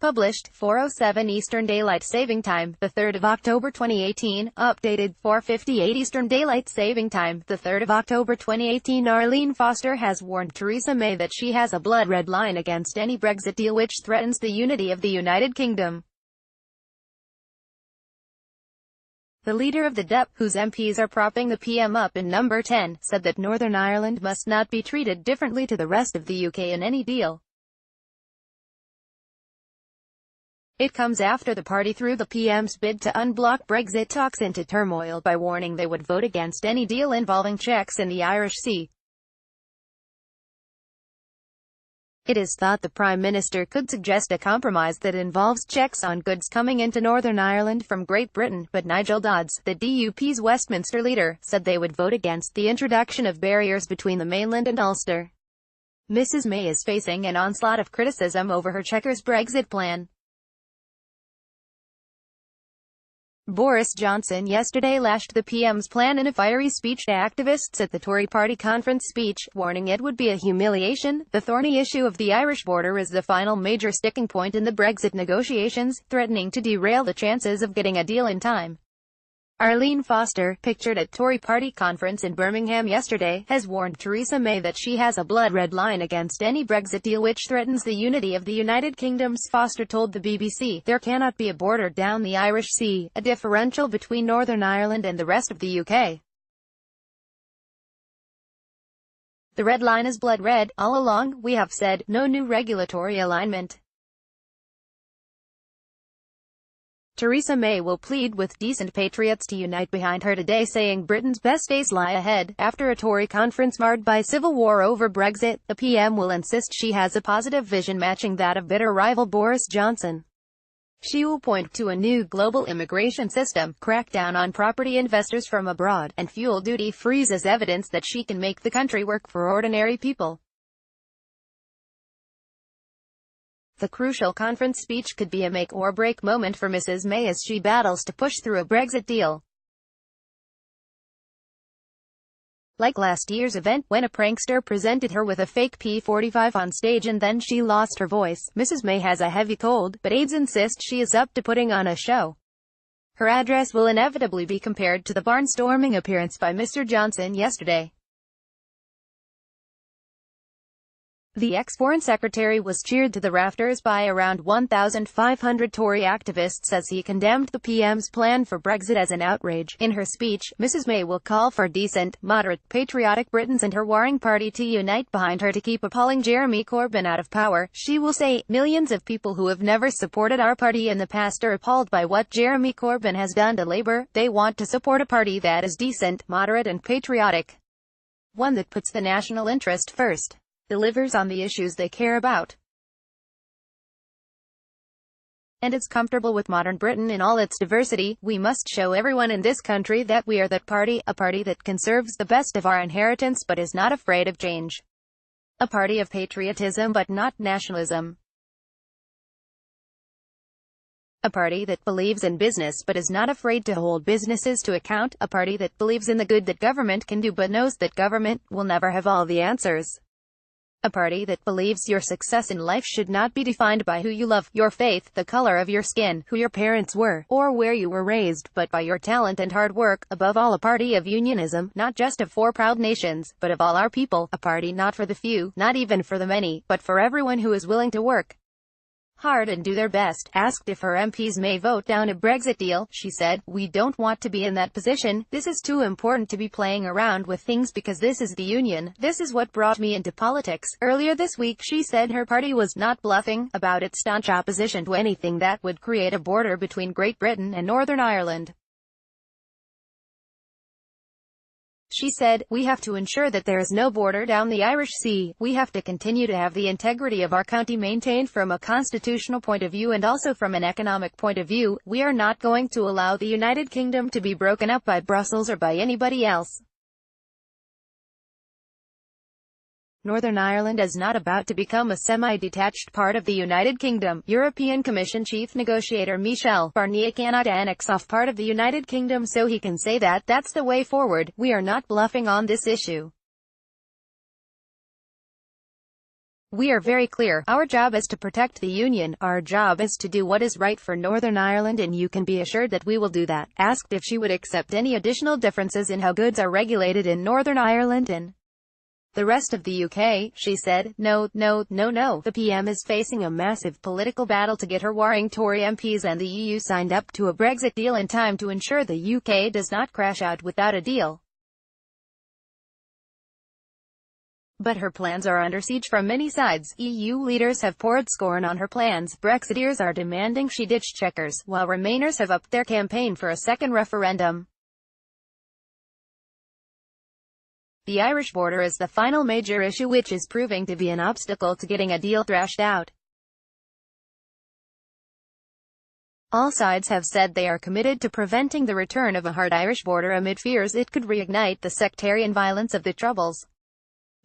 Published 4:07 Eastern Daylight Saving Time, the 3rd of October 2018. Updated 4:58 Eastern Daylight Saving Time, the 3rd of October 2018. Arlene Foster has warned Theresa May that she has a blood red line against any Brexit deal which threatens the unity of the United Kingdom. The leader of the DUP, whose MPs are propping the PM up in number 10, said that Northern Ireland must not be treated differently to the rest of the UK in any deal. It comes after the party threw the PM's bid to unblock Brexit talks into turmoil by warning they would vote against any deal involving checks in the Irish Sea. It is thought the Prime Minister could suggest a compromise that involves checks on goods coming into Northern Ireland from Great Britain, but Nigel Dodds, the DUP's Westminster leader, said they would vote against the introduction of barriers between the mainland and Ulster. Mrs May is facing an onslaught of criticism over her Chequers Brexit plan. Boris Johnson yesterday lashed the PM's plan in a fiery speech to activists at the Tory party conference speech, warning it would be a humiliation. The thorny issue of the Irish border is the final major sticking point in the Brexit negotiations, threatening to derail the chances of getting a deal in time. Arlene Foster, pictured at Tory party conference in Birmingham yesterday, has warned Theresa May that she has a blood red line against any Brexit deal which threatens the unity of the United Kingdom. Foster told the BBC, "There cannot be a border down the Irish Sea, a differential between Northern Ireland and the rest of the UK. The red line is blood red. All along, we have said, no new regulatory alignment." Theresa May will plead with decent patriots to unite behind her today, saying Britain's best days lie ahead. After a Tory conference marred by civil war over Brexit, the PM will insist she has a positive vision matching that of bitter rival Boris Johnson. She will point to a new global immigration system, crack down on property investors from abroad, and fuel duty-frees as evidence that she can make the country work for ordinary people. The crucial conference speech could be a make-or-break moment for Mrs May as she battles to push through a Brexit deal. Like last year's event, when a prankster presented her with a fake P45 on stage and then she lost her voice, Mrs May has a heavy cold, but aides insist she is up to putting on a show. Her address will inevitably be compared to the barnstorming appearance by Mr Johnson yesterday. The ex-Foreign Secretary was cheered to the rafters by around 1,500 Tory activists as he condemned the PM's plan for Brexit as an outrage. In her speech, Mrs May will call for decent, moderate, patriotic Britons and her warring party to unite behind her to keep appalling Jeremy Corbyn out of power. She will say, "Millions of people who have never supported our party in the past are appalled by what Jeremy Corbyn has done to Labour. They want to support a party that is decent, moderate and patriotic. One that puts the national interest first. Delivers on the issues they care about. And is comfortable with modern Britain in all its diversity. We must show everyone in this country that we are that party, a party that conserves the best of our inheritance but is not afraid of change. A party of patriotism but not nationalism. A party that believes in business but is not afraid to hold businesses to account. A party that believes in the good that government can do but knows that government will never have all the answers. A party that believes your success in life should not be defined by who you love, your faith, the color of your skin, who your parents were, or where you were raised, but by your talent and hard work. Above all, a party of unionism, not just of 4 proud nations, but of all our people. A party not for the few, not even for the many, but for everyone who is willing to work hard and do their best. Asked if her MPs may vote down a Brexit deal, she said, "We don't want to be in that position. This is too important to be playing around with things because this is the union. This is what brought me into politics." Earlier this week she said her party was not bluffing about its staunch opposition to anything that would create a border between Great Britain and Northern Ireland. She said, "We have to ensure that there is no border down the Irish Sea. We have to continue to have the integrity of our county maintained from a constitutional point of view and also from an economic point of view. We are not going to allow the United Kingdom to be broken up by Brussels or by anybody else." Northern Ireland is not about to become a semi-detached part of the United Kingdom. European Commission Chief Negotiator Michel Barnier cannot annex off part of the United Kingdom so he can say that that's the way forward. We are not bluffing on this issue. We are very clear. Our job is to protect the Union. Our job is to do what is right for Northern Ireland, and you can be assured that we will do that. Asked if she would accept any additional differences in how goods are regulated in Northern Ireland and the rest of the UK, she said, no. The PM is facing a massive political battle to get her warring Tory MPs and the EU signed up to a Brexit deal in time to ensure the UK does not crash out without a deal. But her plans are under siege from many sides. EU leaders have poured scorn on her plans. Brexiteers are demanding she ditch Chequers, while Remainers have upped their campaign for a second referendum. The Irish border is the final major issue which is proving to be an obstacle to getting a deal thrashed out. All sides have said they are committed to preventing the return of a hard Irish border amid fears it could reignite the sectarian violence of the Troubles.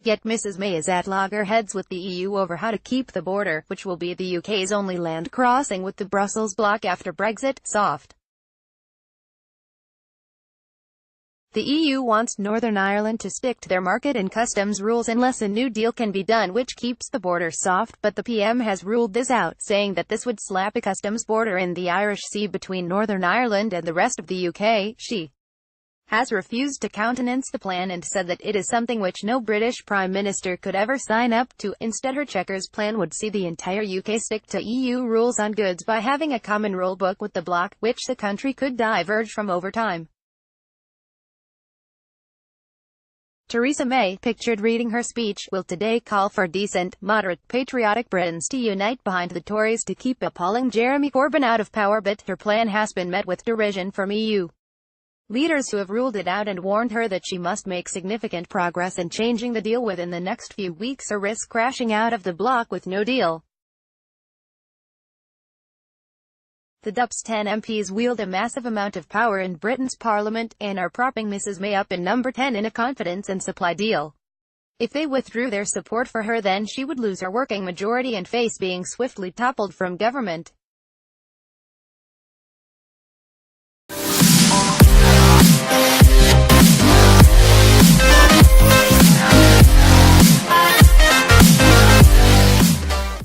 Yet Mrs May is at loggerheads with the EU over how to keep the border, which will be the UK's only land crossing with the Brussels bloc after Brexit, soft. The EU wants Northern Ireland to stick to their market and customs rules unless a new deal can be done which keeps the border soft, but the PM has ruled this out, saying that this would slap a customs border in the Irish Sea between Northern Ireland and the rest of the UK. She has refused to countenance the plan and said that it is something which no British Prime Minister could ever sign up to. Instead, her Chequers plan would see the entire UK stick to EU rules on goods by having a common rule book with the bloc, which the country could diverge from over time. Theresa May, pictured reading her speech, will today call for decent, moderate, patriotic Britons to unite behind the Tories to keep appalling Jeremy Corbyn out of power, but her plan has been met with derision from EU leaders who have ruled it out and warned her that she must make significant progress in changing the deal within the next few weeks or risk crashing out of the bloc with no deal. The DUP's 10 MPs wield a massive amount of power in Britain's parliament, and are propping Mrs May up in number 10 in a confidence and supply deal. If they withdrew their support for her, then she would lose her working majority and face being swiftly toppled from government.